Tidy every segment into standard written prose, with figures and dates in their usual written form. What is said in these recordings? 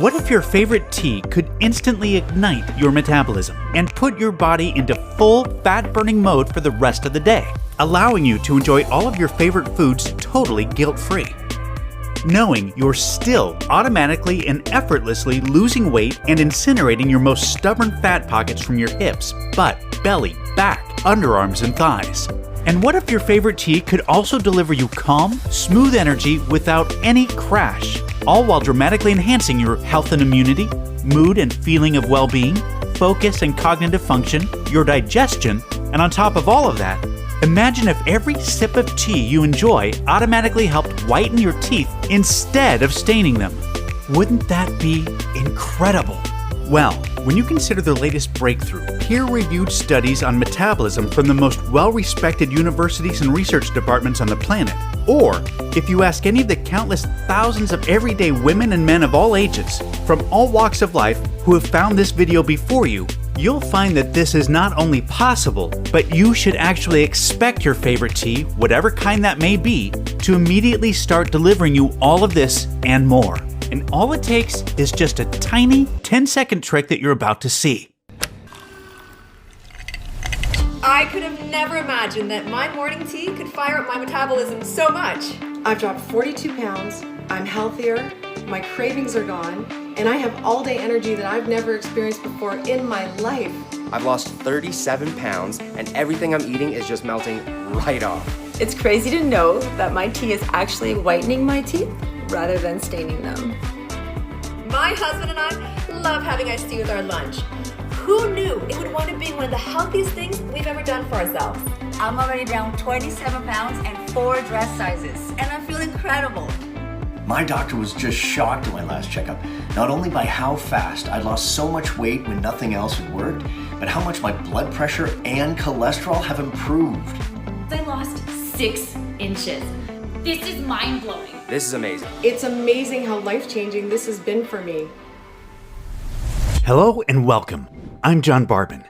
What if your favorite tea could instantly ignite your metabolism and put your body into full fat-burning mode for the rest of the day, allowing you to enjoy all of your favorite foods totally guilt-free? Knowing you're still automatically and effortlessly losing weight and incinerating your most stubborn fat pockets from your hips, butt, belly, back, underarms, and thighs. And what if your favorite tea could also deliver you calm, smooth energy without any crash, all while dramatically enhancing your health and immunity, mood and feeling of well-being, focus and cognitive function, your digestion, and on top of all of that, imagine if every sip of tea you enjoy automatically helped whiten your teeth instead of staining them. Wouldn't that be incredible? Well, when you consider the latest breakthrough, peer-reviewed studies on metabolism from the most well-respected universities and research departments on the planet, or if you ask any of the countless thousands of everyday women and men of all ages, from all walks of life, who have found this video before you, you'll find that this is not only possible, but you should actually expect your favorite tea, whatever kind that may be, to immediately start delivering you all of this and more. And all it takes is just a tiny 10-second trick that you're about to see. I could have never imagined that my morning tea could fire up my metabolism so much. I've dropped 42 pounds, I'm healthier, my cravings are gone, and I have all-day energy that I've never experienced before in my life. I've lost 37 pounds and everything I'm eating is just melting right off. It's crazy to know that my tea is actually whitening my teeth rather than staining them. My husband and I love having iced tea with our lunch. Who knew it would wind up being one of the healthiest things we've ever done for ourselves? I'm already down 27 pounds and 4 dress sizes, and I feel incredible. My doctor was just shocked at my last checkup, not only by how fast I'd lost so much weight when nothing else had worked, but how much my blood pressure and cholesterol have improved. I lost 6 inches. This is mind-blowing. This is amazing. It's amazing how life-changing this has been for me. Hello and welcome. I'm John Barbin.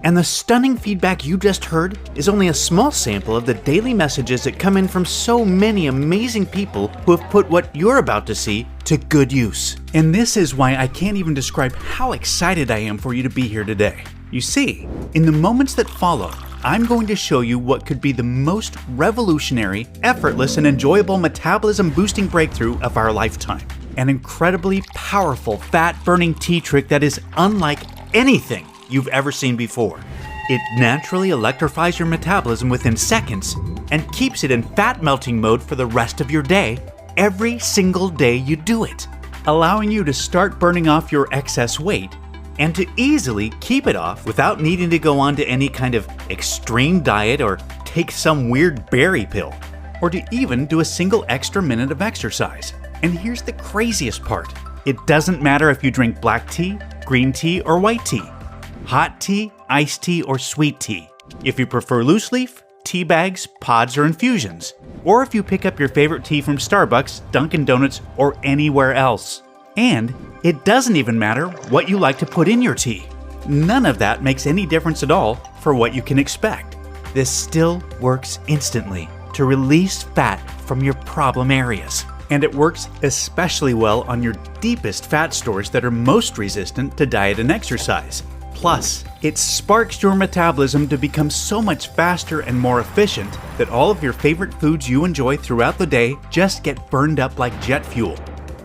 And the stunning feedback you just heard is only a small sample of the daily messages that come in from so many amazing people who have put what you're about to see to good use. And this is why I can't even describe how excited I am for you to be here today. You see, in the moments that follow, I'm going to show you what could be the most revolutionary, effortless, and enjoyable metabolism-boosting breakthrough of our lifetime. An incredibly powerful fat-burning tea trick that is unlike anything you've ever seen before. It naturally electrifies your metabolism within seconds and keeps it in fat-melting mode for the rest of your day, every single day you do it, allowing you to start burning off your excess weight and to easily keep it off without needing to go on to any kind of extreme diet or take some weird berry pill, or to even do a single extra minute of exercise. And here's the craziest part. It doesn't matter if you drink black tea, green tea, or white tea, hot tea, iced tea, or sweet tea, if you prefer loose leaf, tea bags, pods, or infusions, or if you pick up your favorite tea from Starbucks, Dunkin' Donuts, or anywhere else. And it doesn't even matter what you like to put in your tea. None of that makes any difference at all for what you can expect. This still works instantly to release fat from your problem areas. And it works especially well on your deepest fat stores that are most resistant to diet and exercise. Plus, it sparks your metabolism to become so much faster and more efficient that all of your favorite foods you enjoy throughout the day just get burned up like jet fuel.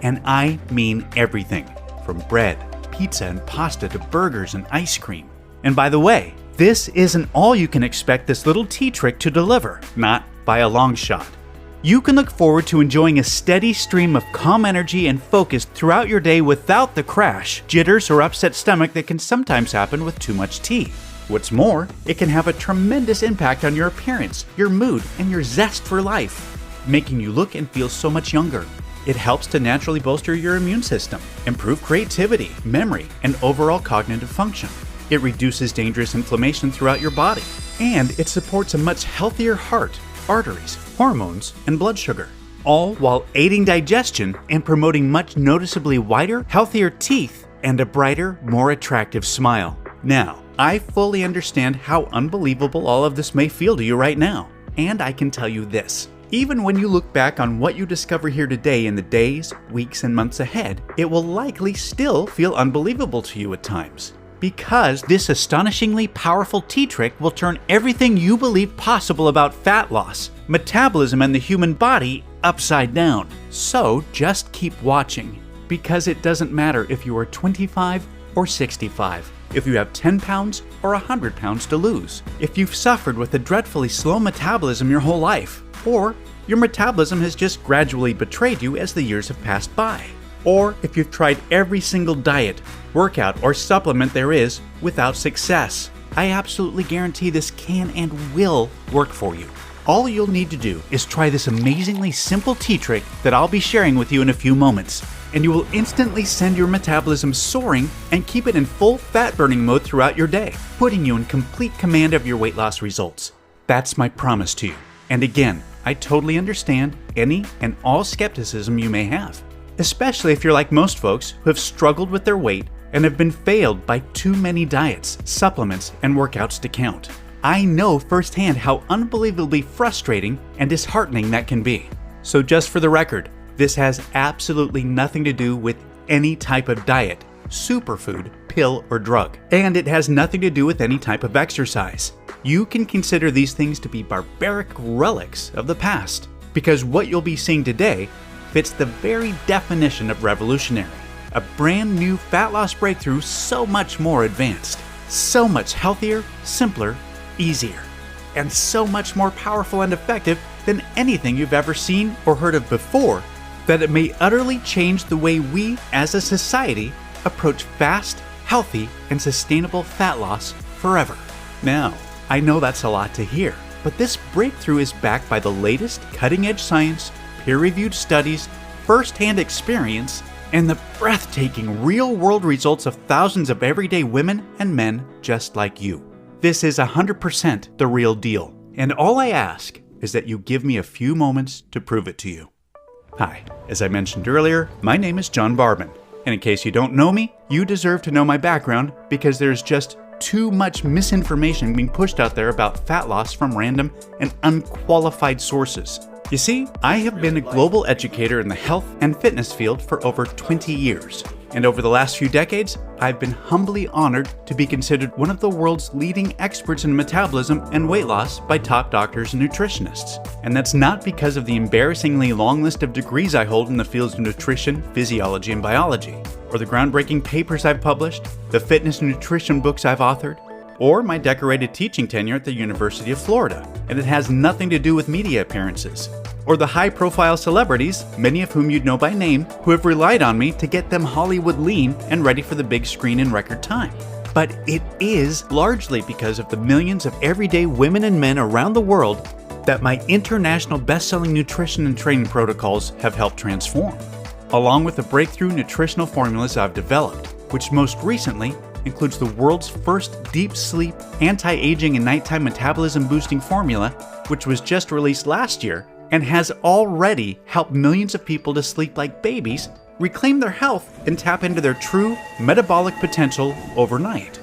And I mean everything, from bread, pizza, and pasta to burgers and ice cream. And by the way, this isn't all you can expect this little tea trick to deliver, not by a long shot. You can look forward to enjoying a steady stream of calm energy and focus throughout your day without the crash, jitters, or upset stomach that can sometimes happen with too much tea. What's more, it can have a tremendous impact on your appearance, your mood, and your zest for life, making you look and feel so much younger. It helps to naturally bolster your immune system, improve creativity, memory, and overall cognitive function. It reduces dangerous inflammation throughout your body, and it supports a much healthier heart, arteries, hormones, and blood sugar, all while aiding digestion and promoting much noticeably whiter, healthier teeth and a brighter, more attractive smile. Now, I fully understand how unbelievable all of this may feel to you right now, and I can tell you this. Even when you look back on what you discover here today in the days, weeks, and months ahead, it will likely still feel unbelievable to you at times. Because this astonishingly powerful tea trick will turn everything you believe possible about fat loss, metabolism, and the human body upside down. So just keep watching, because it doesn't matter if you are 25 or 65, if you have 10 pounds or 100 pounds to lose, if you've suffered with a dreadfully slow metabolism your whole life, or your metabolism has just gradually betrayed you as the years have passed by, or if you've tried every single diet, workout, or supplement there is without success. I absolutely guarantee this can and will work for you. All you'll need to do is try this amazingly simple tea trick that I'll be sharing with you in a few moments, and you will instantly send your metabolism soaring and keep it in full fat burning mode throughout your day, putting you in complete command of your weight loss results. That's my promise to you. And again, I totally understand any and all skepticism you may have, especially if you're like most folks who have struggled with their weight and have been failed by too many diets, supplements, and workouts to count. I know firsthand how unbelievably frustrating and disheartening that can be. So just for the record, this has absolutely nothing to do with any type of diet, superfood, pill, or drug. And it has nothing to do with any type of exercise. You can consider these things to be barbaric relics of the past, because what you'll be seeing today fits the very definition of revolutionary. A brand new fat loss breakthrough so much more advanced, so much healthier, simpler, easier, and so much more powerful and effective than anything you've ever seen or heard of before, that it may utterly change the way we as a society approach fast, healthy, and sustainable fat loss forever. Now, I know that's a lot to hear, but this breakthrough is backed by the latest cutting-edge science, peer-reviewed studies, first-hand experience, and the breathtaking real-world results of thousands of everyday women and men just like you. This is 100% the real deal, and all I ask is that you give me a few moments to prove it to you. Hi, as I mentioned earlier, my name is John Barbin, and in case you don't know me, you deserve to know my background because there's just too much misinformation being pushed out there about fat loss from random and unqualified sources. You see, I have been a global educator in the health and fitness field for over 20 years. And over the last few decades, I've been humbly honored to be considered one of the world's leading experts in metabolism and weight loss by top doctors and nutritionists. And that's not because of the embarrassingly long list of degrees I hold in the fields of nutrition, physiology, and biology, or the groundbreaking papers I've published, the fitness and nutrition books I've authored, or my decorated teaching tenure at the University of Florida. And it has nothing to do with media appearances, or the high-profile celebrities, many of whom you'd know by name, who have relied on me to get them Hollywood lean and ready for the big screen in record time. But it is largely because of the millions of everyday women and men around the world that my international best-selling nutrition and training protocols have helped transform, along with the breakthrough nutritional formulas I've developed, which most recently includes the world's first deep sleep, anti-aging, and nighttime metabolism boosting formula, which was just released last year and has already helped millions of people to sleep like babies, reclaim their health, and tap into their true metabolic potential overnight.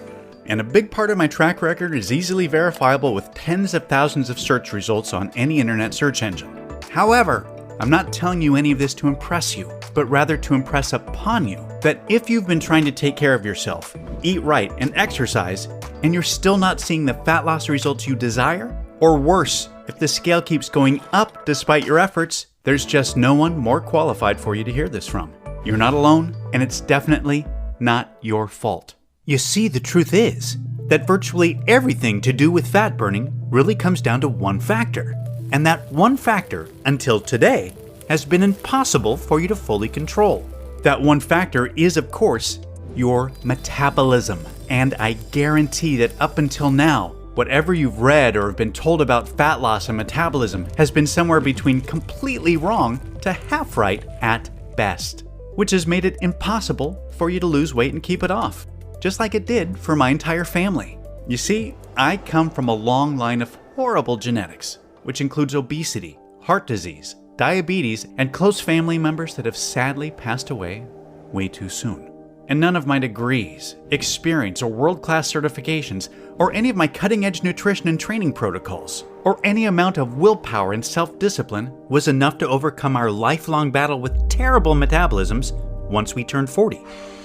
And a big part of my track record is easily verifiable with tens of thousands of search results on any internet search engine. However, I'm not telling you any of this to impress you, but rather to impress upon you that if you've been trying to take care of yourself, eat right, and exercise, and you're still not seeing the fat loss results you desire, or worse, if the scale keeps going up despite your efforts, there's just no one more qualified for you to hear this from. You're not alone, and it's definitely not your fault. You see, the truth is that virtually everything to do with fat burning really comes down to one factor. And that one factor, until today, has been impossible for you to fully control. That one factor is, of course, your metabolism. And I guarantee that up until now, whatever you've read or have been told about fat loss and metabolism has been somewhere between completely wrong to half right at best, which has made it impossible for you to lose weight and keep it off, just like it did for my entire family. You see, I come from a long line of horrible genetics, which includes obesity, heart disease, diabetes, and close family members that have sadly passed away way too soon. And none of my degrees, experience, or world-class certifications, or any of my cutting-edge nutrition and training protocols, or any amount of willpower and self-discipline was enough to overcome our lifelong battle with terrible metabolisms once we turned 40.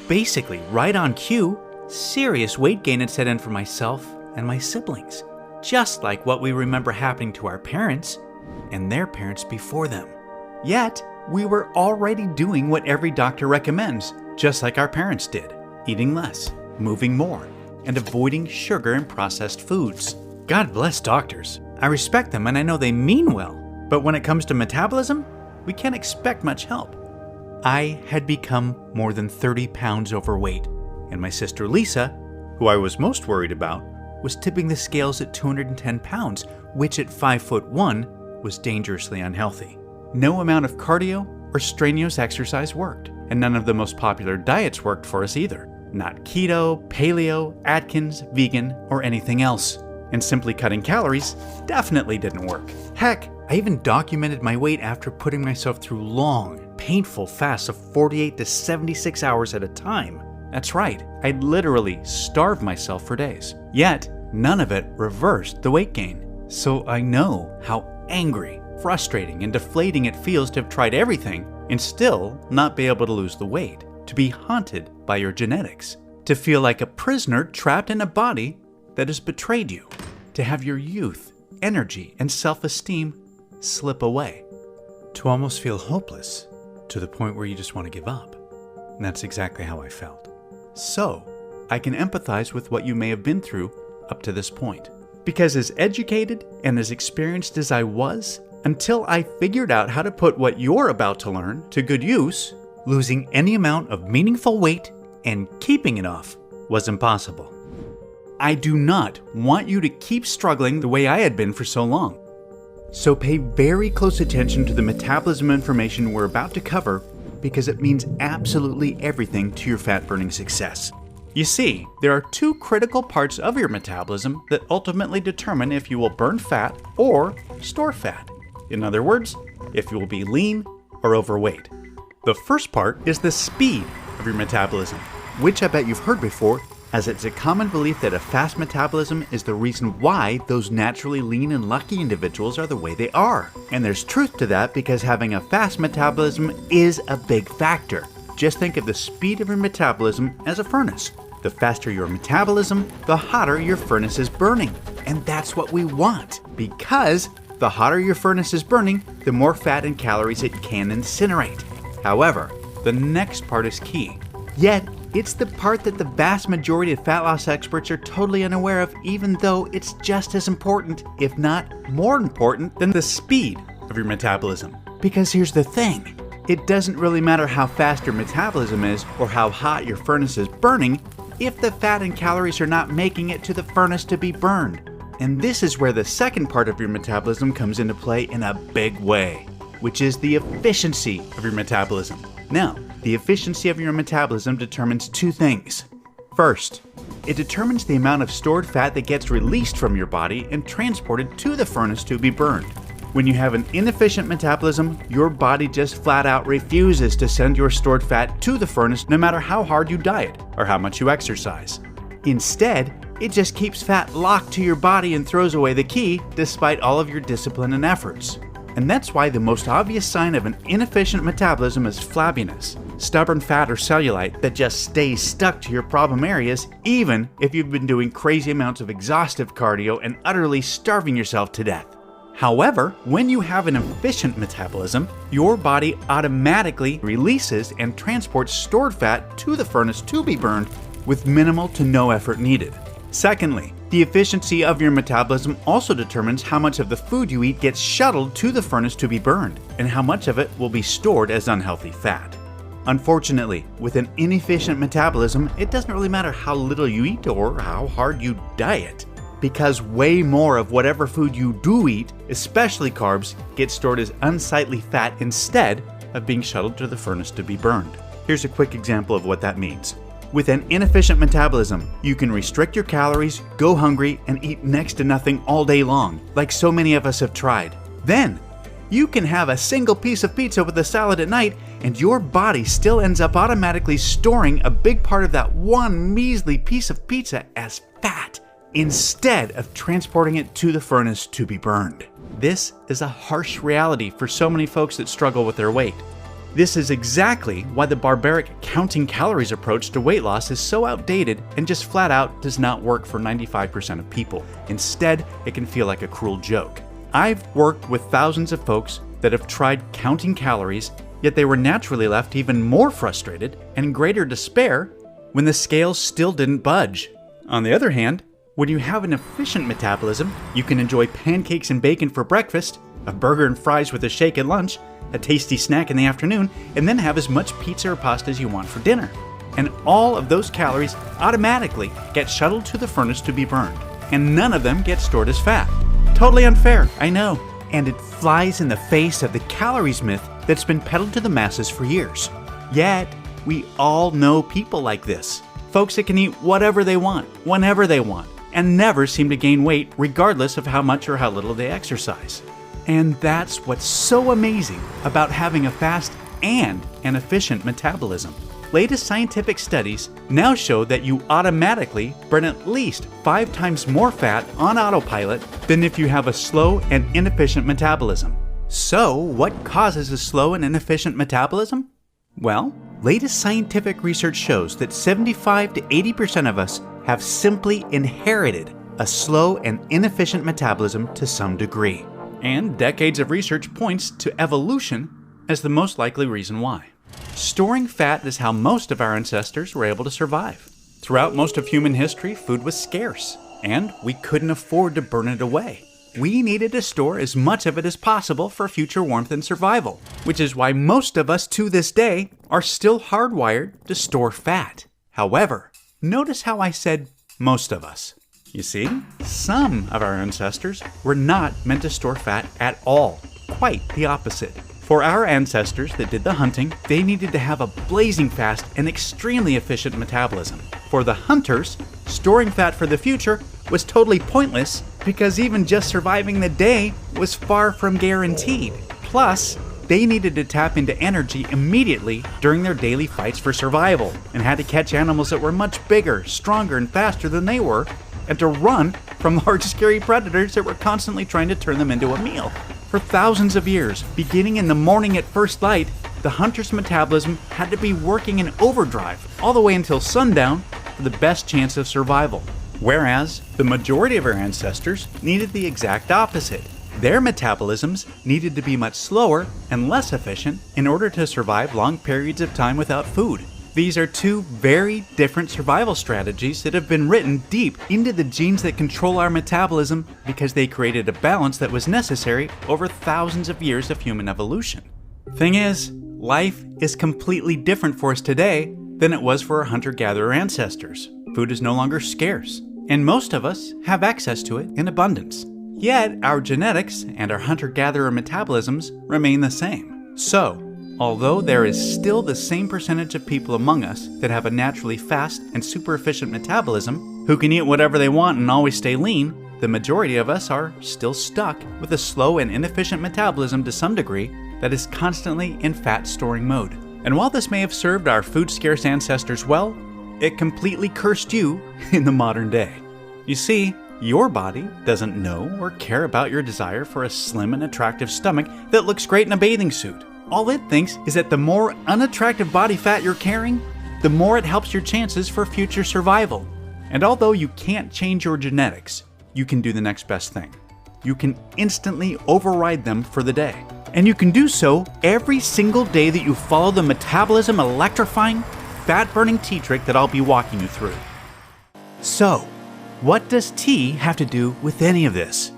Basically, right on cue, serious weight gain had set in for myself and my siblings, just like what we remember happening to our parents and their parents before them. Yet, we were already doing what every doctor recommends, just like our parents did, eating less, moving more, and avoiding sugar and processed foods. God bless doctors. I respect them and I know they mean well, but when it comes to metabolism, we can't expect much help. I had become more than 30 pounds overweight, and my sister Lisa, who I was most worried about, was tipping the scales at 210 pounds, which at 5'1" was dangerously unhealthy. No amount of cardio or strenuous exercise worked, and none of the most popular diets worked for us either. Not keto, paleo, Atkins, vegan, or anything else. And simply cutting calories definitely didn't work. Heck, I even documented my weight after putting myself through long, painful fasts of 48 to 76 hours at a time. That's right, I'd literally starved myself for days. Yet, none of it reversed the weight gain. So I know how angry, frustrating, and deflating it feels to have tried everything and still not be able to lose the weight, to be haunted by your genetics, to feel like a prisoner trapped in a body that has betrayed you, to have your youth, energy, and self-esteem slip away, to almost feel hopeless, to the point where you just want to give up. And that's exactly how I felt. So, I can empathize with what you may have been through up to this point. Because as educated and as experienced as I was, until I figured out how to put what you're about to learn to good use, losing any amount of meaningful weight and keeping it off was impossible. I do not want you to keep struggling the way I had been for so long. So pay very close attention to the metabolism information we're about to cover, because it means absolutely everything to your fat-burning success. You see, there are two critical parts of your metabolism that ultimately determine if you will burn fat or store fat. In other words, if you will be lean or overweight. The first part is the speed of your metabolism, which I bet you've heard before, as it's a common belief that a fast metabolism is the reason why those naturally lean and lucky individuals are the way they are. And there's truth to that, because having a fast metabolism is a big factor. Just think of the speed of your metabolism as a furnace. The faster your metabolism, the hotter your furnace is burning. And that's what we want, because the hotter your furnace is burning, the more fat and calories it can incinerate. However, the next part is key. Yet, it's the part that the vast majority of fat loss experts are totally unaware of, even though it's just as important, if not more important, than the speed of your metabolism. Because here's the thing, it doesn't really matter how fast your metabolism is or how hot your furnace is burning if the fat and calories are not making it to the furnace to be burned. And this is where the second part of your metabolism comes into play in a big way, which is the efficiency of your metabolism. Now, the efficiency of your metabolism determines two things. First, it determines the amount of stored fat that gets released from your body and transported to the furnace to be burned. When you have an inefficient metabolism, your body just flat out refuses to send your stored fat to the furnace no matter how hard you diet or how much you exercise. Instead, it just keeps fat locked to your body and throws away the key despite all of your discipline and efforts. And that's why the most obvious sign of an inefficient metabolism is flabbiness, stubborn fat or cellulite that just stays stuck to your problem areas even if you've been doing crazy amounts of exhaustive cardio and utterly starving yourself to death. However, when you have an efficient metabolism, your body automatically releases and transports stored fat to the furnace to be burned with minimal to no effort needed. Secondly, the efficiency of your metabolism also determines how much of the food you eat gets shuttled to the furnace to be burned, and how much of it will be stored as unhealthy fat. Unfortunately, with an inefficient metabolism, it doesn't really matter how little you eat or how hard you diet, because way more of whatever food you do eat, especially carbs, gets stored as unsightly fat instead of being shuttled to the furnace to be burned. Here's a quick example of what that means. With an inefficient metabolism, you can restrict your calories, go hungry, and eat next to nothing all day long, like so many of us have tried. Then, you can have a single piece of pizza with a salad at night and your body still ends up automatically storing a big part of that one measly piece of pizza as fat, instead of transporting it to the furnace to be burned. This is a harsh reality for so many folks that struggle with their weight. This is exactly why the barbaric counting calories approach to weight loss is so outdated and just flat out does not work for 95% of people. Instead, it can feel like a cruel joke. I've worked with thousands of folks that have tried counting calories, yet they were naturally left even more frustrated and in greater despair when the scales still didn't budge. On the other hand, when you have an efficient metabolism, you can enjoy pancakes and bacon for breakfast, a burger and fries with a shake at lunch, a tasty snack in the afternoon, and then have as much pizza or pasta as you want for dinner. And all of those calories automatically get shuttled to the furnace to be burned, and none of them get stored as fat. Totally unfair, I know. And it flies in the face of the calories myth that's been peddled to the masses for years. Yet, we all know people like this. Folks that can eat whatever they want, whenever they want, and never seem to gain weight regardless of how much or how little they exercise. And that's what's so amazing about having a fast and an efficient metabolism. Latest scientific studies now show that you automatically burn at least 5 times more fat on autopilot than if you have a slow and inefficient metabolism. So, what causes a slow and inefficient metabolism? Well, latest scientific research shows that 75 to 80% of us have simply inherited a slow and inefficient metabolism to some degree. And decades of research points to evolution as the most likely reason why. Storing fat is how most of our ancestors were able to survive. Throughout most of human history, food was scarce, and we couldn't afford to burn it away. We needed to store as much of it as possible for future warmth and survival, which is why most of us to this day are still hardwired to store fat. However, notice how I said most of us. You see, some of our ancestors were not meant to store fat at all. Quite the opposite. For our ancestors that did the hunting, they needed to have a blazing fast and extremely efficient metabolism. For the hunters, storing fat for the future was totally pointless because even just surviving the day was far from guaranteed. Plus, they needed to tap into energy immediately during their daily fights for survival and had to catch animals that were much bigger, stronger, and faster than they were, and to run from large scary predators that were constantly trying to turn them into a meal. For thousands of years, beginning in the morning at first light, the hunter's metabolism had to be working in overdrive all the way until sundown for the best chance of survival. Whereas, the majority of our ancestors needed the exact opposite. Their metabolisms needed to be much slower and less efficient in order to survive long periods of time without food. These are two very different survival strategies that have been written deep into the genes that control our metabolism because they created a balance that was necessary over thousands of years of human evolution. Thing is, life is completely different for us today than it was for our hunter-gatherer ancestors. Food is no longer scarce, and most of us have access to it in abundance. Yet, our genetics and our hunter-gatherer metabolisms remain the same. So, although there is still the same percentage of people among us that have a naturally fast and super efficient metabolism, who can eat whatever they want and always stay lean, the majority of us are still stuck with a slow and inefficient metabolism to some degree that is constantly in fat storing mode. And while this may have served our food scarce ancestors well, it completely cursed you in the modern day. You see, your body doesn't know or care about your desire for a slim and attractive stomach that looks great in a bathing suit. All it thinks is that the more unattractive body fat you're carrying, the more it helps your chances for future survival. And although you can't change your genetics, you can do the next best thing. You can instantly override them for the day. And you can do so every single day that you follow the metabolism electrifying, fat-burning tea trick that I'll be walking you through. So, what does tea have to do with any of this?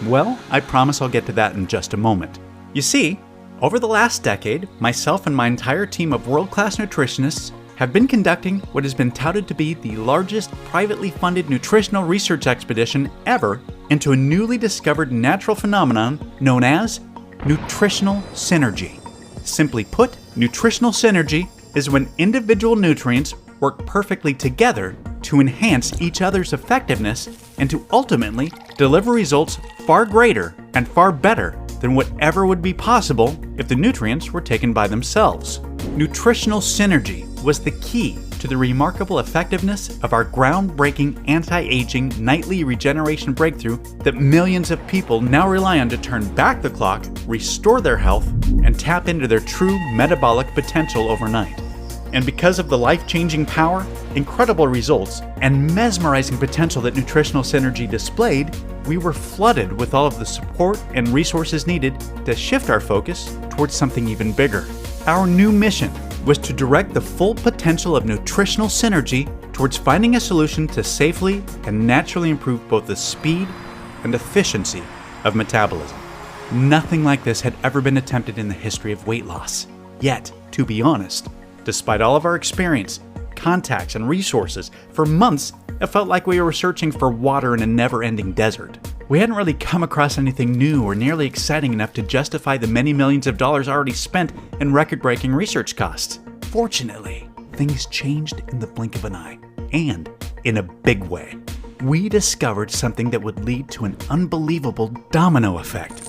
Well, I promise I'll get to that in just a moment. You see, over the last decade, myself and my entire team of world-class nutritionists have been conducting what has been touted to be the largest privately funded nutritional research expedition ever into a newly discovered natural phenomenon known as nutritional synergy. Simply put, nutritional synergy is when individual nutrients work perfectly together to enhance each other's effectiveness and to ultimately deliver results far greater and far better than whatever would be possible if the nutrients were taken by themselves. Nutritional synergy was the key to the remarkable effectiveness of our groundbreaking anti-aging nightly regeneration breakthrough that millions of people now rely on to turn back the clock, restore their health, and tap into their true metabolic potential overnight. And because of the life-changing power, incredible results, and mesmerizing potential that nutritional synergy displayed, we were flooded with all of the support and resources needed to shift our focus towards something even bigger. Our new mission was to direct the full potential of nutritional synergy towards finding a solution to safely and naturally improve both the speed and efficiency of metabolism. Nothing like this had ever been attempted in the history of weight loss. Yet, to be honest, despite all of our experience, contacts, and resources, for months it felt like we were searching for water in a never-ending desert. We hadn't really come across anything new or nearly exciting enough to justify the many millions of dollars already spent in record-breaking research costs. Fortunately, things changed in the blink of an eye, and in a big way. We discovered something that would lead to an unbelievable domino effect.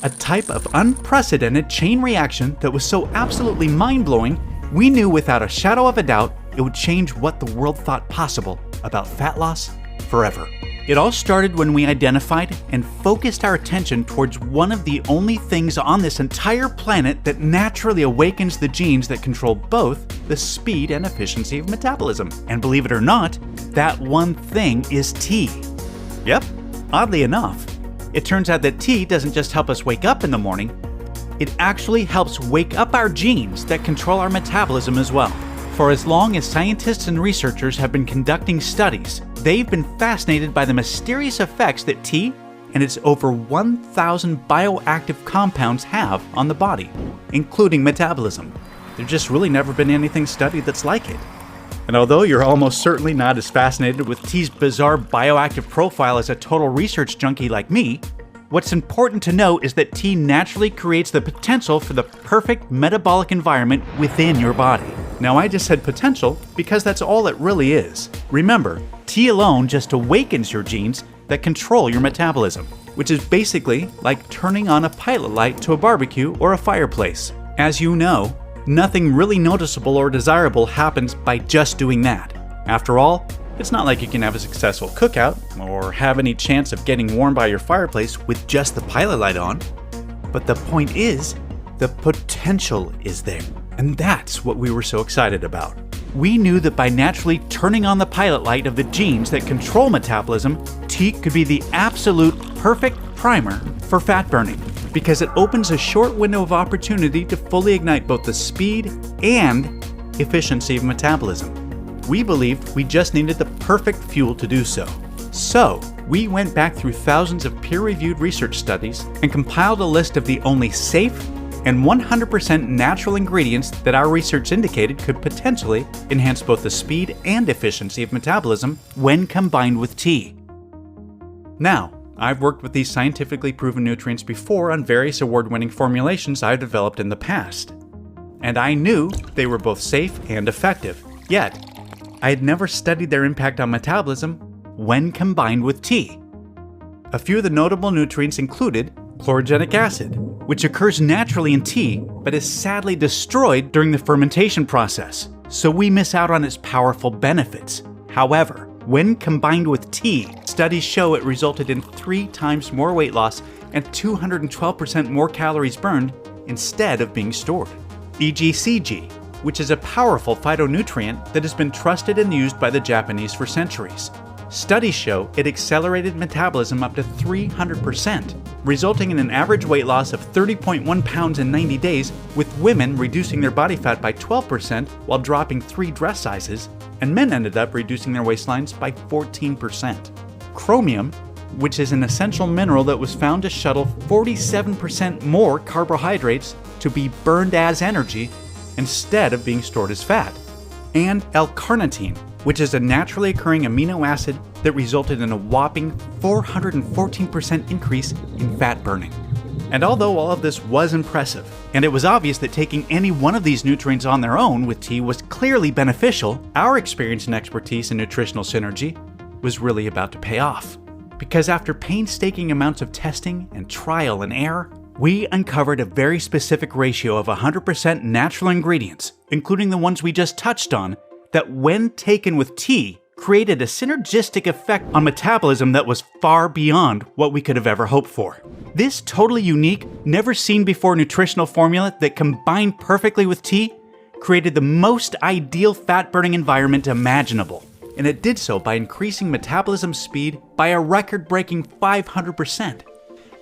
A type of unprecedented chain reaction that was so absolutely mind-blowing, we knew without a shadow of a doubt it would change what the world thought possible about fat loss forever. It all started when we identified and focused our attention towards one of the only things on this entire planet that naturally awakens the genes that control both the speed and efficiency of metabolism. And believe it or not, that one thing is tea. Yep, oddly enough, it turns out that tea doesn't just help us wake up in the morning, it actually helps wake up our genes that control our metabolism as well. For as long as scientists and researchers have been conducting studies, they've been fascinated by the mysterious effects that tea and its over 1,000 bioactive compounds have on the body, including metabolism. There's just really never been anything studied that's like it. And although you're almost certainly not as fascinated with tea's bizarre bioactive profile as a total research junkie like me, what's important to know is that tea naturally creates the potential for the perfect metabolic environment within your body. Now, I just said potential because that's all it really is. Remember, tea alone just awakens your genes that control your metabolism, which is basically like turning on a pilot light to a barbecue or a fireplace. As you know, nothing really noticeable or desirable happens by just doing that. After all, it's not like you can have a successful cookout or have any chance of getting warm by your fireplace with just the pilot light on. But the point is, the potential is there. And that's what we were so excited about. We knew that by naturally turning on the pilot light of the genes that control metabolism, tea could be the absolute perfect primer for fat burning, because it opens a short window of opportunity to fully ignite both the speed and efficiency of metabolism. We believed we just needed the perfect fuel to do so. So, we went back through thousands of peer-reviewed research studies and compiled a list of the only safe and 100% natural ingredients that our research indicated could potentially enhance both the speed and efficiency of metabolism when combined with tea. Now, I've worked with these scientifically proven nutrients before on various award-winning formulations I've developed in the past, and I knew they were both safe and effective. Yet, I had never studied their impact on metabolism when combined with tea. A few of the notable nutrients included chlorogenic acid, which occurs naturally in tea but is sadly destroyed during the fermentation process, so we miss out on its powerful benefits. However, when combined with tea, studies show it resulted in 3 times more weight loss and 212% more calories burned instead of being stored. EGCG, which is a powerful phytonutrient that has been trusted and used by the Japanese for centuries. Studies show it accelerated metabolism up to 300%, resulting in an average weight loss of 30.1 pounds in 90 days, with women reducing their body fat by 12% while dropping 3 dress sizes, and men ended up reducing their waistlines by 14%. Chromium, which is an essential mineral that was found to shuttle 47% more carbohydrates to be burned as energy instead of being stored as fat. And L-carnitine, which is a naturally occurring amino acid that resulted in a whopping 414% increase in fat burning. And although all of this was impressive, and it was obvious that taking any one of these nutrients on their own with tea was clearly beneficial, our experience and expertise in nutritional synergy was really about to pay off. Because after painstaking amounts of testing and trial and error, We uncovered a very specific ratio of 100% natural ingredients, including the ones we just touched on, that when taken with tea, created a synergistic effect on metabolism that was far beyond what we could have ever hoped for. This totally unique, never seen before nutritional formula that combined perfectly with tea created the most ideal fat-burning environment imaginable. And it did so by increasing metabolism speed by a record-breaking 500%.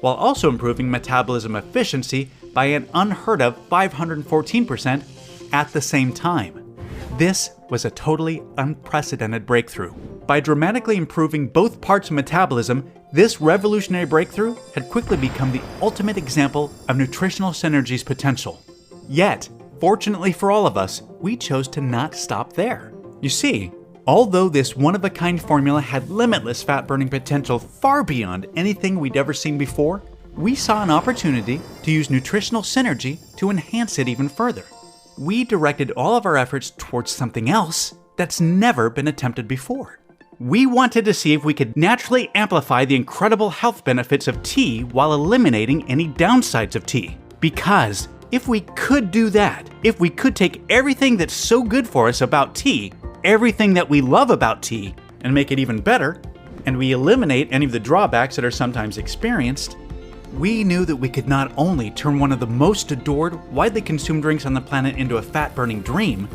while also improving metabolism efficiency by an unheard of 514% at the same time. This was a totally unprecedented breakthrough. By dramatically improving both parts of metabolism, this revolutionary breakthrough had quickly become the ultimate example of nutritional synergy's potential. Yet, fortunately for all of us, we chose to not stop there. You see, although this one-of-a-kind formula had limitless fat-burning potential far beyond anything we'd ever seen before, we saw an opportunity to use nutritional synergy to enhance it even further. We directed all of our efforts towards something else that's never been attempted before. We wanted to see if we could naturally amplify the incredible health benefits of tea while eliminating any downsides of tea. Because if we could do that, if we could take everything that's so good for us about tea, everything that we love about tea, and make it even better, and we eliminate any of the drawbacks that are sometimes experienced, we knew that we could not only turn one of the most adored, widely consumed drinks on the planet into a fat-burning dream,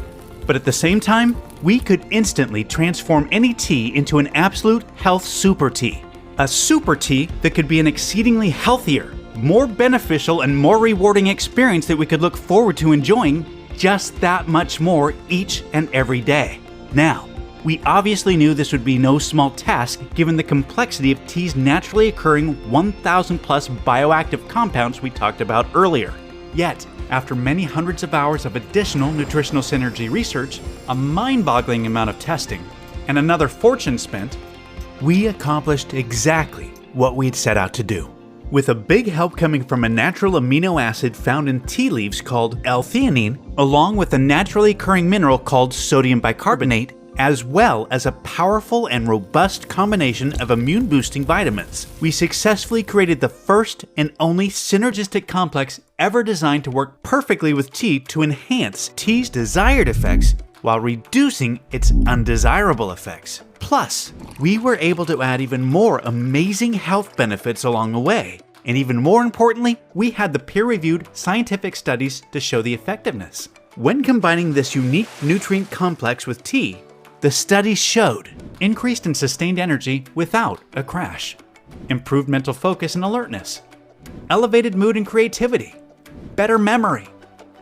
but at the same time, we could instantly transform any tea into an absolute health super tea. A super tea that could be an exceedingly healthier, more beneficial, and more rewarding experience that we could look forward to enjoying just that much more each and every day. Now, we obviously knew this would be no small task given the complexity of tea's naturally occurring 1,000 plus bioactive compounds we talked about earlier. Yet, after many hundreds of hours of additional nutritional synergy research, a mind-boggling amount of testing, and another fortune spent, we accomplished exactly what we'd set out to do. With a big help coming from a natural amino acid found in tea leaves called L-theanine, along with a naturally occurring mineral called sodium bicarbonate, as well as a powerful and robust combination of immune-boosting vitamins, we successfully created the first and only synergistic complex ever designed to work perfectly with tea to enhance tea's desired effects while reducing its undesirable effects. Plus, we were able to add even more amazing health benefits along the way. And even more importantly, we had the peer-reviewed scientific studies to show the effectiveness. When combining this unique nutrient complex with tea, the studies showed increased and sustained energy without a crash, improved mental focus and alertness, elevated mood and creativity, better memory,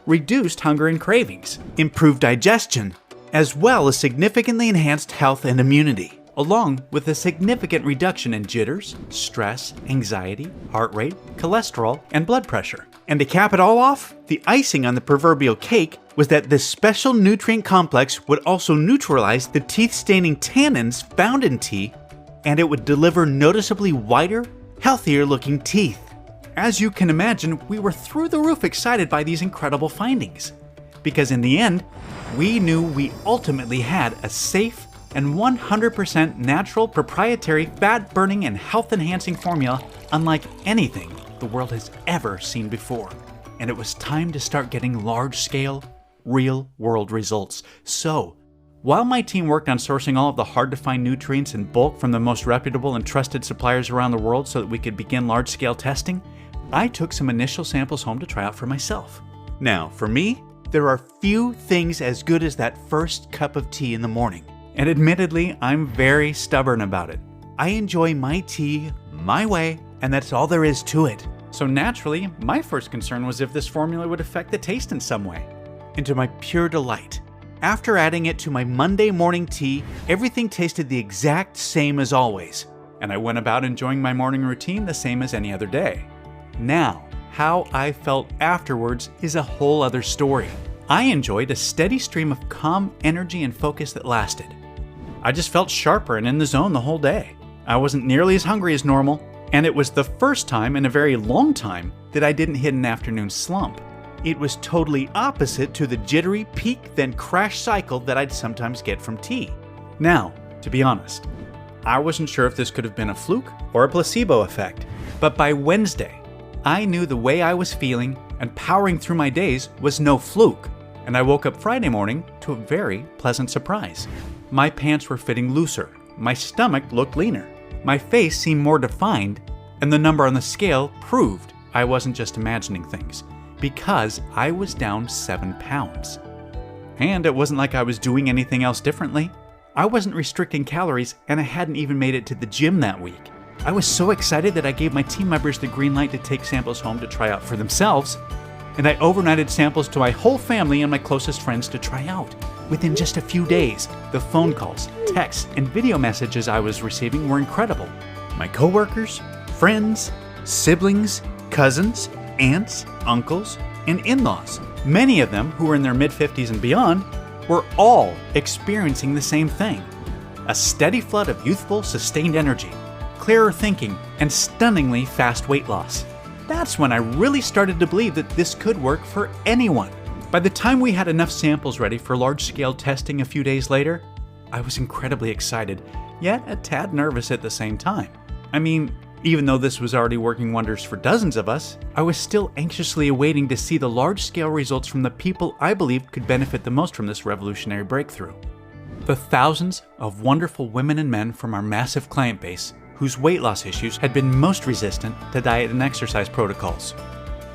reduced hunger and cravings, improved digestion, as well as significantly enhanced health and immunity, along with a significant reduction in jitters, stress, anxiety, heart rate, cholesterol, and blood pressure. And to cap it all off, the icing on the proverbial cake was that this special nutrient complex would also neutralize the teeth-staining tannins found in tea, and it would deliver noticeably whiter, healthier-looking teeth. As you can imagine, we were through the roof excited by these incredible findings, because in the end, we knew we ultimately had a safe and 100% natural proprietary fat-burning and health-enhancing formula unlike anything the world has ever seen before. And it was time to start getting large-scale, real-world results. So, while my team worked on sourcing all of the hard-to-find nutrients in bulk from the most reputable and trusted suppliers around the world so that we could begin large-scale testing, I took some initial samples home to try out for myself. Now, for me, there are few things as good as that first cup of tea in the morning. And admittedly, I'm very stubborn about it. I enjoy my tea my way, and that's all there is to it. So naturally, my first concern was if this formula would affect the taste in some way. And to my pure delight, after adding it to my Monday morning tea, everything tasted the exact same as always. And I went about enjoying my morning routine the same as any other day. Now, how I felt afterwards is a whole other story. I enjoyed a steady stream of calm energy and focus that lasted. I just felt sharper and in the zone the whole day. I wasn't nearly as hungry as normal, and it was the first time in a very long time that I didn't hit an afternoon slump. It was totally opposite to the jittery peak then crash cycle that I'd sometimes get from tea. Now, to be honest, I wasn't sure if this could have been a fluke or a placebo effect, but by Wednesday, I knew the way I was feeling and powering through my days was no fluke, and I woke up Friday morning to a very pleasant surprise. My pants were fitting looser, my stomach looked leaner, my face seemed more defined, and the number on the scale proved I wasn't just imagining things, because I was down 7 pounds. And it wasn't like I was doing anything else differently. I wasn't restricting calories, and I hadn't even made it to the gym that week. I was so excited that I gave my team members the green light to take samples home to try out for themselves, and I overnighted samples to my whole family and my closest friends to try out. Within just a few days, the phone calls, texts, and video messages I was receiving were incredible. My coworkers, friends, siblings, cousins, aunts, uncles, and in-laws, many of them who were in their mid-50s and beyond, were all experiencing the same thing. A steady flood of youthful, sustained energy, clearer thinking, and stunningly fast weight loss. That's when I really started to believe that this could work for anyone. By the time we had enough samples ready for large-scale testing a few days later, I was incredibly excited, yet a tad nervous at the same time. I mean, even though this was already working wonders for dozens of us, I was still anxiously awaiting to see the large-scale results from the people I believed could benefit the most from this revolutionary breakthrough. The thousands of wonderful women and men from our massive client base whose weight loss issues had been most resistant to diet and exercise protocols.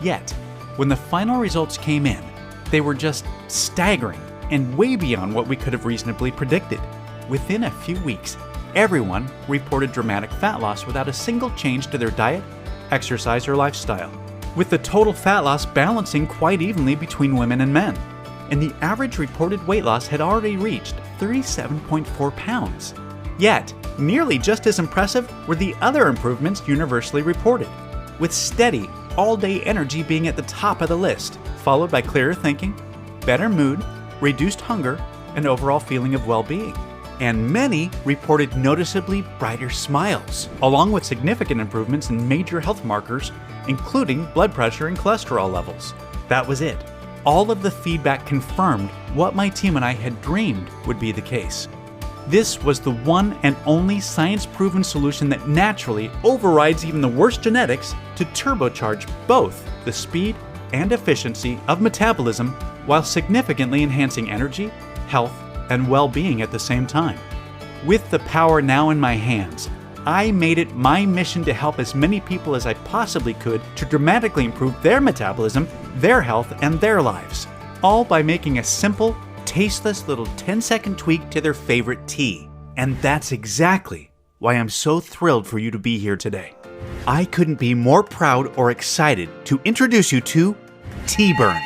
Yet, when the final results came in, they were just staggering and way beyond what we could have reasonably predicted. Within a few weeks, everyone reported dramatic fat loss without a single change to their diet, exercise, or lifestyle, with the total fat loss balancing quite evenly between women and men. And the average reported weight loss had already reached 37.4 pounds. Yet, nearly just as impressive were the other improvements universally reported, with steady, all-day energy being at the top of the list, followed by clearer thinking, better mood, reduced hunger, and overall feeling of well-being. And many reported noticeably brighter smiles, along with significant improvements in major health markers, including blood pressure and cholesterol levels. That was it. All of the feedback confirmed what my team and I had dreamed would be the case. This was the one and only science-proven solution that naturally overrides even the worst genetics to turbocharge both the speed and efficiency of metabolism while significantly enhancing energy, health, and well-being at the same time. With the power now in my hands, I made it my mission to help as many people as I possibly could to dramatically improve their metabolism, their health, and their lives, all by making a simple, tasteless little 10-second tweak to their favorite tea. And that's exactly why I'm so thrilled for you to be here today. I couldn't be more proud or excited to introduce you to WeightBurn,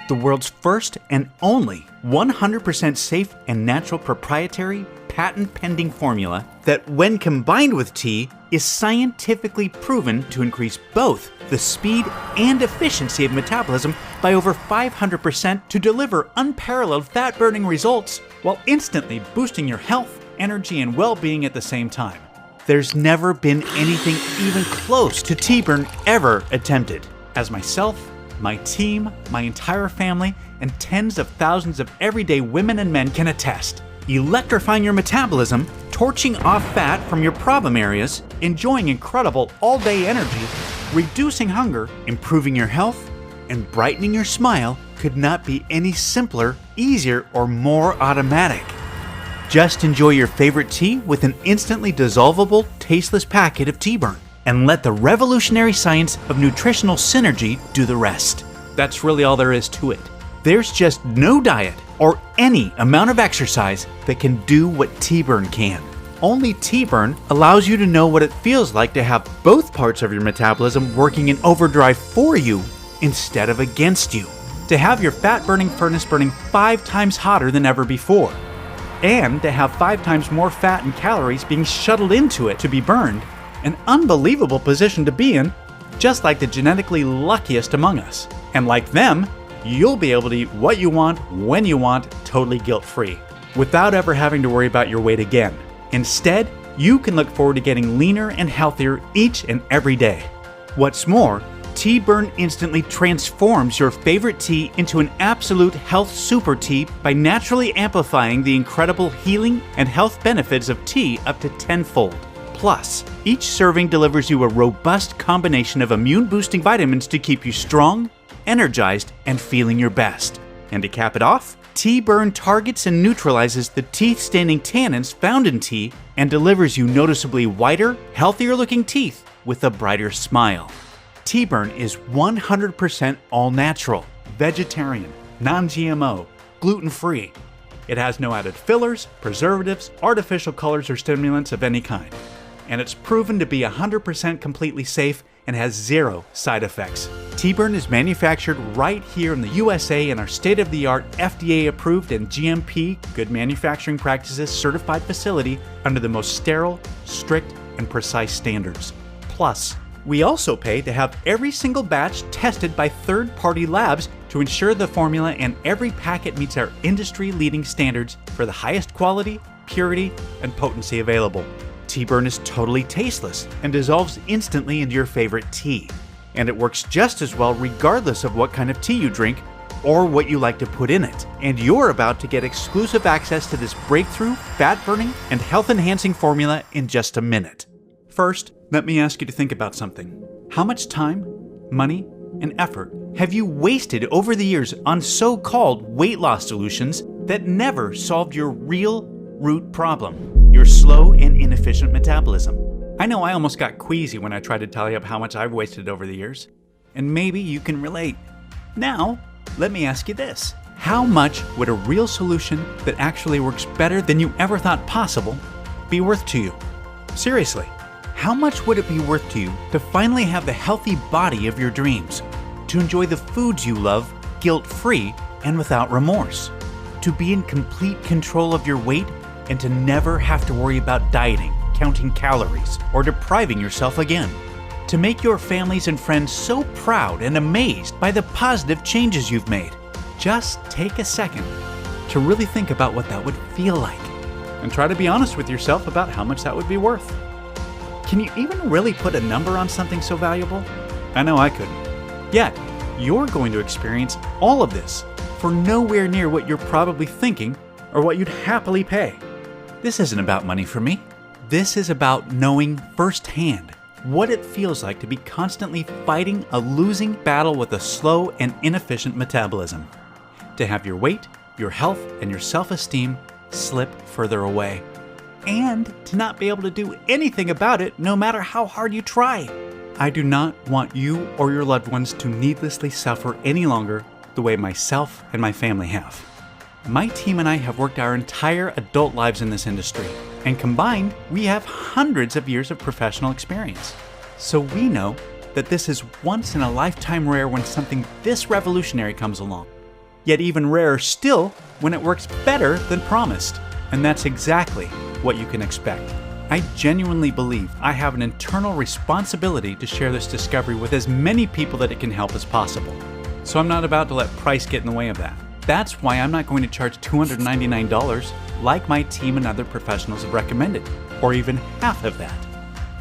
the world's first and only 100% safe and natural proprietary patent-pending formula that, when combined with tea, is scientifically proven to increase both the speed and efficiency of metabolism by over 500% to deliver unparalleled fat-burning results while instantly boosting your health, energy, and well-being at the same time. There's never been anything even close to WeightBurn ever attempted. As myself, my team, my entire family, and tens of thousands of everyday women and men can attest. Electrifying your metabolism, torching off fat from your problem areas, enjoying incredible all-day energy, reducing hunger, improving your health, and brightening your smile could not be any simpler, easier, or more automatic. Just enjoy your favorite tea with an instantly dissolvable, tasteless packet of WeightBurn, and let the revolutionary science of nutritional synergy do the rest. That's really all there is to it. There's just no diet or any amount of exercise that can do what WeightBurn can. Only WeightBurn allows you to know what it feels like to have both parts of your metabolism working in overdrive for you instead of against you. To have your fat-burning furnace burning 5 times hotter than ever before. And to have 5 times more fat and calories being shuttled into it to be burned. An unbelievable position to be in, just like the genetically luckiest among us. And like them, you'll be able to eat what you want, when you want, totally guilt-free, without ever having to worry about your weight again. Instead, you can look forward to getting leaner and healthier each and every day. What's more, WeightBurn instantly transforms your favorite tea into an absolute health super tea by naturally amplifying the incredible healing and health benefits of tea up to tenfold. Plus, each serving delivers you a robust combination of immune-boosting vitamins to keep you strong, energized, and feeling your best. And to cap it off, WeightBurn targets and neutralizes the teeth-staining tannins found in tea and delivers you noticeably whiter, healthier-looking teeth with a brighter smile. WeightBurn is 100% all-natural, vegetarian, non-GMO, gluten-free. It has no added fillers, preservatives, artificial colors, or stimulants of any kind. And it's proven to be 100% completely safe and has zero side effects. WeightBurn is manufactured right here in the USA in our state-of-the-art FDA-approved and GMP, Good Manufacturing Practices certified facility under the most sterile, strict, and precise standards. Plus, we also pay to have every single batch tested by third-party labs to ensure the formula and every packet meets our industry-leading standards for the highest quality, purity, and potency available. WeightBurn is totally tasteless and dissolves instantly into your favorite tea. And it works just as well regardless of what kind of tea you drink or what you like to put in it. And you're about to get exclusive access to this breakthrough, fat-burning, and health-enhancing formula in just a minute. First, let me ask you to think about something. How much time, money, and effort have you wasted over the years on so-called weight loss solutions that never solved your real root problem, your slow and inefficient metabolism? I know I almost got queasy when I tried to tally up how much I've wasted over the years, and maybe you can relate. Now, let me ask you this. How much would a real solution that actually works better than you ever thought possible be worth to you? Seriously, how much would it be worth to you to finally have the healthy body of your dreams? To enjoy the foods you love guilt-free and without remorse? To be in complete control of your weight and to never have to worry about dieting, counting calories, or depriving yourself again? To make your families and friends so proud and amazed by the positive changes you've made? Just take a second to really think about what that would feel like and try to be honest with yourself about how much that would be worth. Can you even really put a number on something so valuable? I know I couldn't. Yet, you're going to experience all of this for nowhere near what you're probably thinking or what you'd happily pay. This isn't about money for me. This is about knowing firsthand what it feels like to be constantly fighting a losing battle with a slow and inefficient metabolism. To have your weight, your health, and your self-esteem slip further away. And to not be able to do anything about it no matter how hard you try. I do not want you or your loved ones to needlessly suffer any longer the way myself and my family have. My team and I have worked our entire adult lives in this industry, and combined, we have hundreds of years of professional experience. So we know that this is once in a lifetime rare when something this revolutionary comes along. Yet even rarer still when it works better than promised. And that's exactly what you can expect. I genuinely believe I have an internal responsibility to share this discovery with as many people that it can help as possible. So I'm not about to let price get in the way of that. That's why I'm not going to charge $299 like my team and other professionals have recommended, or even half of that.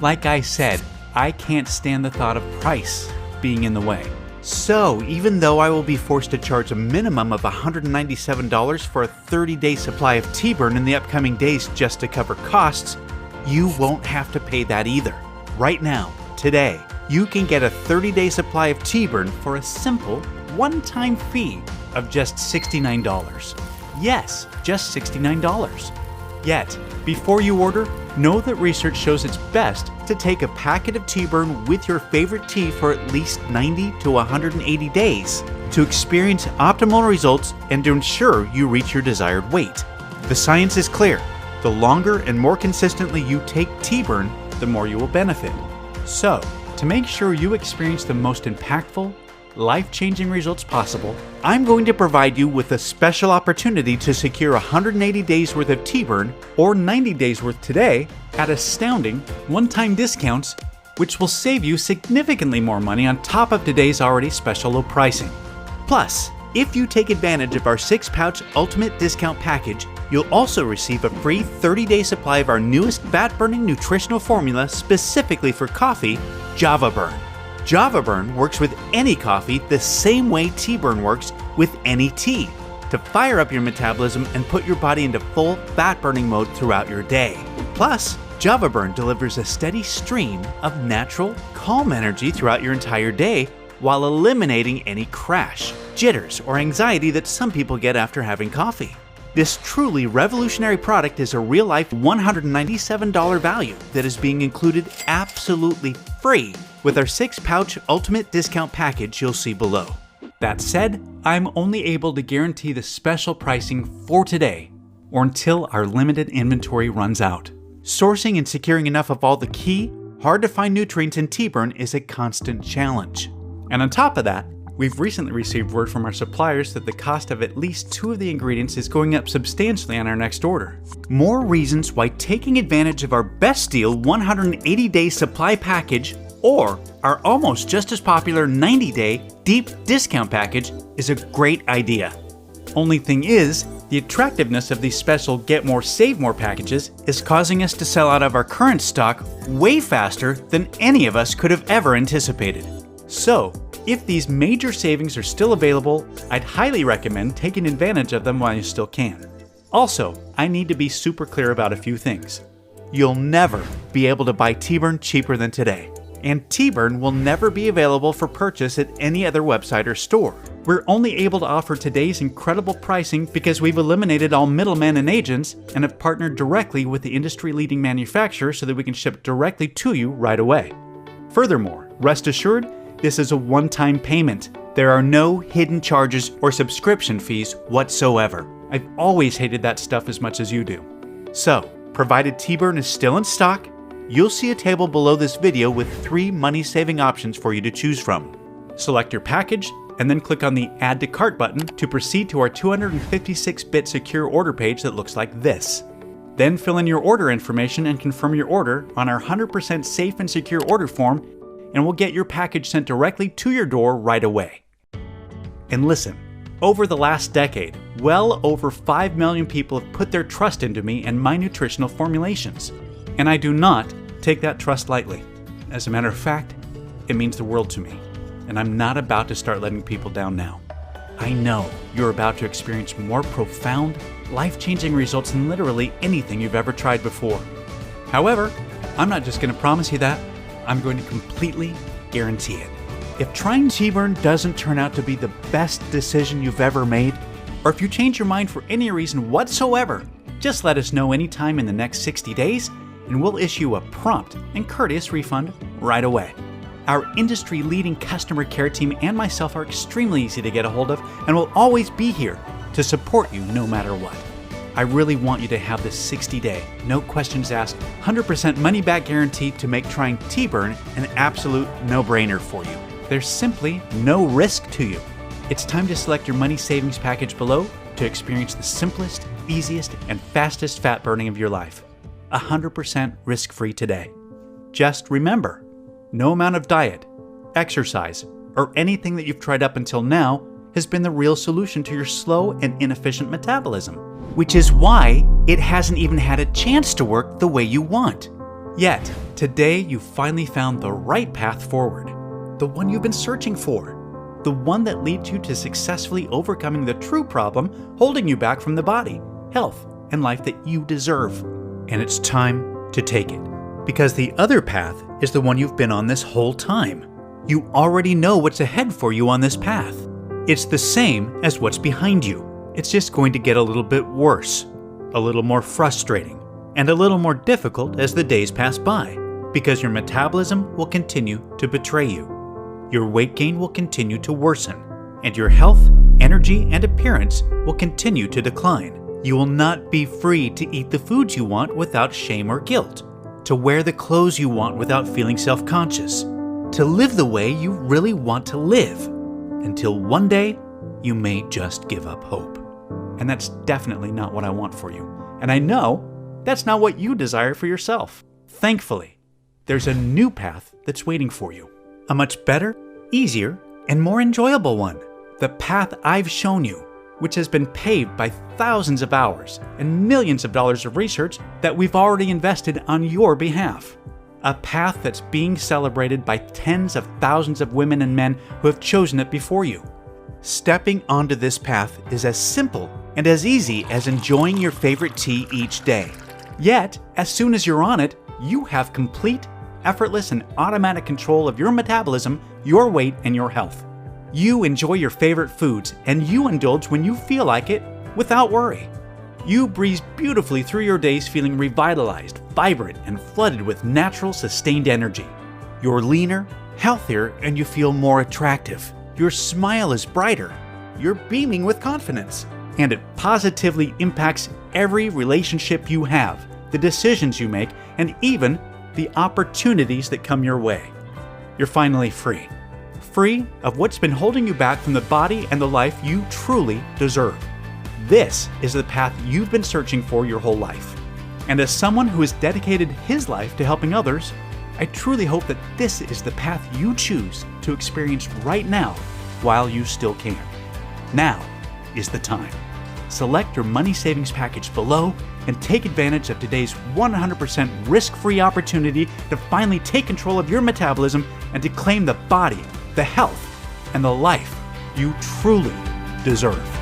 Like I said, I can't stand the thought of price being in the way. So even though I will be forced to charge a minimum of $197 for a 30-day supply of WeightBurn in the upcoming days just to cover costs, you won't have to pay that either. Right now, today, you can get a 30-day supply of WeightBurn for a simple, one-time fee of just $69. Yes, just $69. Yet, before you order, know that research shows it's best to take a packet of WeightBurn with your favorite tea for at least 90 to 180 days to experience optimal results and to ensure you reach your desired weight. The science is clear. The longer and more consistently you take WeightBurn, the more you will benefit. So, to make sure you experience the most impactful, life-changing results possible, I'm going to provide you with a special opportunity to secure 180 days worth of WeightBurn or 90 days worth today at astounding one-time discounts, which will save you significantly more money on top of today's already special low pricing. Plus, if you take advantage of our 6-pouch Ultimate Discount Package, you'll also receive a free 30-day supply of our newest fat-burning nutritional formula specifically for coffee, JavaBurn. JavaBurn works with any coffee the same way WeightBurn works with any tea, to fire up your metabolism and put your body into full fat-burning mode throughout your day. Plus, WeightBurn delivers a steady stream of natural, calm energy throughout your entire day while eliminating any crash, jitters, or anxiety that some people get after having coffee. This truly revolutionary product is a real-life $197 value that is being included absolutely free with our 6-pouch ultimate discount package you'll see below. That said, I'm only able to guarantee the special pricing for today or until our limited inventory runs out. Sourcing and securing enough of all the key, hard-to-find nutrients in WeightBurn is a constant challenge. And on top of that, we've recently received word from our suppliers that the cost of at least 2 of the ingredients is going up substantially on our next order. More reasons why taking advantage of our best deal 180-day supply package or our almost just as popular 90-day deep discount package is a great idea. Only thing is, the attractiveness of these special Get More Save More packages is causing us to sell out of our current stock way faster than any of us could have ever anticipated. So, if these major savings are still available, I'd highly recommend taking advantage of them while you still can. Also, I need to be super clear about a few things. You'll never be able to buy WeightBurn cheaper than today, and WeightBurn will never be available for purchase at any other website or store. We're only able to offer today's incredible pricing because we've eliminated all middlemen and agents and have partnered directly with the industry-leading manufacturer so that we can ship directly to you right away. Furthermore, rest assured, this is a one-time payment. There are no hidden charges or subscription fees whatsoever. I've always hated that stuff as much as you do. So, provided WeightBurn is still in stock, you'll see a table below this video with 3 money-saving options for you to choose from. Select your package, and then click on the Add to Cart button to proceed to our 256-bit secure order page that looks like this. Then fill in your order information and confirm your order on our 100% safe and secure order form, and we'll get your package sent directly to your door right away. And listen, over the last decade, well over 5 million people have put their trust into me and my nutritional formulations. And I do not take that trust lightly. As a matter of fact, it means the world to me. And I'm not about to start letting people down now. I know you're about to experience more profound, life-changing results than literally anything you've ever tried before. However, I'm not just going to promise you that. I'm going to completely guarantee it. If trying WeightBurn doesn't turn out to be the best decision you've ever made, or if you change your mind for any reason whatsoever, just let us know anytime in the next 60 days, and we'll issue a prompt and courteous refund right away. Our industry-leading customer care team and myself are extremely easy to get a hold of and will always be here to support you no matter what. I really want you to have this 60-day, no questions asked, 100% money-back guarantee to make trying WeightBurn an absolute no-brainer for you. There's simply no risk to you. It's time to select your money savings package below to experience the simplest, easiest, and fastest fat burning of your life. 100% risk-free today. Just remember, no amount of diet, exercise, or anything that you've tried up until now has been the real solution to your slow and inefficient metabolism, which is why it hasn't even had a chance to work the way you want. Yet, today you finally found the right path forward, the one you've been searching for, the one that leads you to successfully overcoming the true problem holding you back from the body, health, and life that you deserve. And it's time to take it, because the other path is the one you've been on this whole time. You already know what's ahead for you on this path. It's the same as what's behind you. It's just going to get a little bit worse, a little more frustrating, and a little more difficult as the days pass by, because your metabolism will continue to betray you. Your weight gain will continue to worsen, and your health, energy, and appearance will continue to decline. You will not be free to eat the foods you want without shame or guilt, to wear the clothes you want without feeling self-conscious, to live the way you really want to live, until one day you may just give up hope. And that's definitely not what I want for you. And I know that's not what you desire for yourself. Thankfully, there's a new path that's waiting for you. A much better, easier, and more enjoyable one. The path I've shown you, which has been paved by thousands of hours and millions of dollars of research that we've already invested on your behalf. A path that's being celebrated by tens of thousands of women and men who have chosen it before you. Stepping onto this path is as simple and as easy as enjoying your favorite tea each day. Yet, as soon as you're on it, you have complete, effortless, and automatic control of your metabolism, your weight, and your health. You enjoy your favorite foods, and you indulge when you feel like it without worry. You breeze beautifully through your days feeling revitalized, vibrant, and flooded with natural, sustained energy. You're leaner, healthier, and you feel more attractive. Your smile is brighter. You're beaming with confidence. And it positively impacts every relationship you have, the decisions you make, and even the opportunities that come your way. You're finally free. Free of what's been holding you back from the body and the life you truly deserve. This is the path you've been searching for your whole life. And as someone who has dedicated his life to helping others, I truly hope that this is the path you choose to experience right now while you still can. Now is the time. Select your money savings package below and take advantage of today's 100% risk-free opportunity to finally take control of your metabolism and to claim the body, the health, and the life you truly deserve.